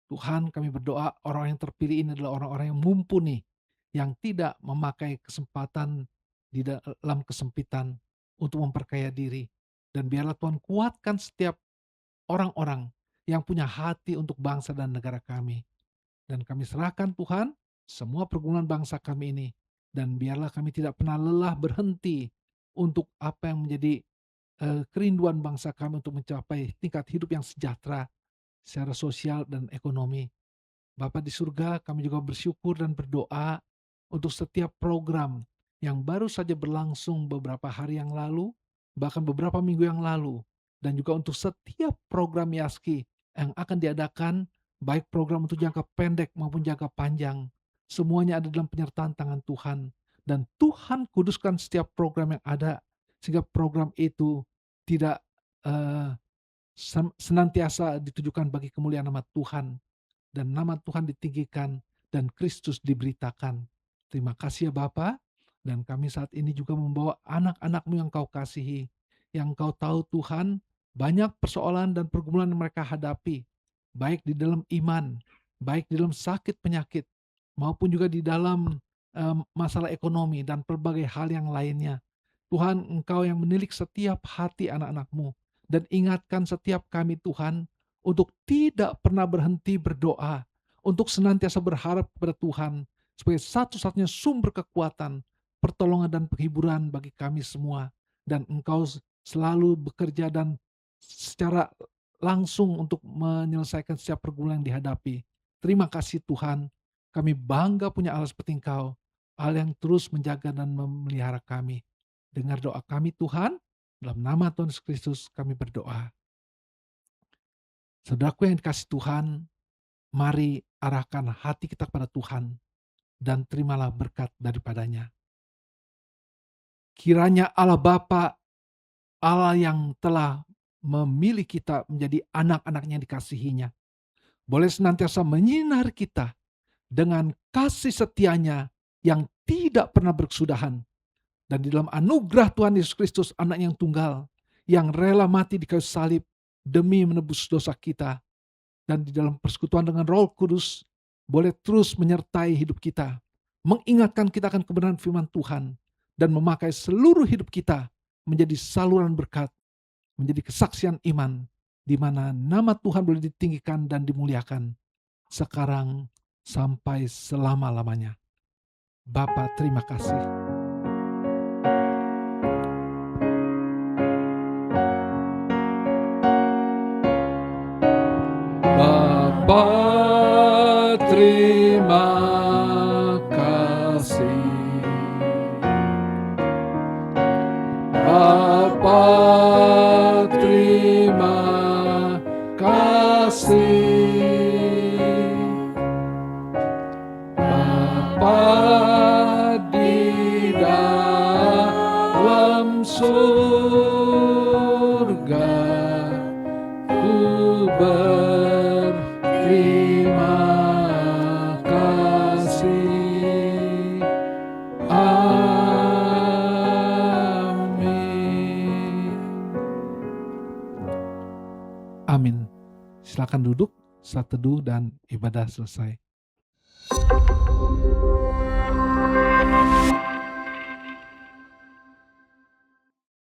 [SPEAKER 4] Tuhan, kami berdoa orang yang terpilih ini adalah orang-orang yang mumpuni, yang tidak memakai kesempatan di dalam kesempitan untuk memperkaya diri. Dan biarlah Tuhan kuatkan setiap orang-orang yang punya hati untuk bangsa dan negara kami. Dan kami serahkan Tuhan semua pergumulan bangsa kami ini. Dan biarlah kami tidak pernah lelah berhenti untuk apa yang menjadi kerinduan bangsa kami untuk mencapai tingkat hidup yang sejahtera secara sosial dan ekonomi. Bapa di surga, kami juga bersyukur dan berdoa untuk setiap program yang baru saja berlangsung beberapa hari yang lalu, bahkan beberapa minggu yang lalu, dan juga untuk setiap program Yaski yang akan diadakan, baik program untuk jangka pendek maupun jangka panjang. Semuanya ada dalam penyertaan tangan Tuhan. Dan Tuhan kuduskan setiap program yang ada, sehingga program itu tidak senantiasa ditujukan bagi kemuliaan nama Tuhan, dan nama Tuhan ditinggikan, dan Kristus diberitakan. Terima kasih ya Bapa, dan kami saat ini juga membawa anak-anak-Mu yang Kau kasihi, yang Kau tahu Tuhan, banyak persoalan dan pergumulan yang mereka hadapi, baik di dalam iman, baik di dalam sakit penyakit, maupun juga di dalam masalah ekonomi dan berbagai hal yang lainnya. Tuhan, Engkau yang menilik setiap hati anak-anak-Mu, dan ingatkan setiap kami Tuhan, untuk tidak pernah berhenti berdoa, untuk senantiasa berharap kepada Tuhan, sebagai satu-satunya sumber kekuatan, pertolongan dan penghiburan bagi kami semua. Dan Engkau selalu bekerja dan secara langsung untuk menyelesaikan setiap pergumulan yang dihadapi. Terima kasih Tuhan, kami bangga punya Allah seperti Engkau, Allah yang terus menjaga dan memelihara kami. Dengar doa kami Tuhan, dalam nama Tuhan Yesus Kristus kami berdoa. Saudaraku yang dikasih Tuhan, mari arahkan hati kita kepada Tuhan dan terimalah berkat daripadanya. Kiranya Allah Bapa, Allah yang telah memilih kita menjadi anak-anaknya yang dikasihinya, boleh senantiasa menyinari kita dengan kasih setianya yang tidak pernah berkesudahan. Dan di dalam anugerah Tuhan Yesus Kristus, anak yang tunggal, yang rela mati di kayu salib demi menebus dosa kita, dan di dalam persekutuan dengan Roh Kudus, boleh terus menyertai hidup kita, mengingatkan kita akan kebenaran firman Tuhan, dan memakai seluruh hidup kita menjadi saluran berkat, menjadi kesaksian iman, di mana nama Tuhan boleh ditinggikan dan dimuliakan, sekarang sampai selama-lamanya. Bapa, terima kasih. Bapa, terima kasih. Bapa, terima kasih. Bapa di dalam surga, ku berterima kasih. Amin. Amin. Silakan duduk, saat teduh dan ibadah selesai.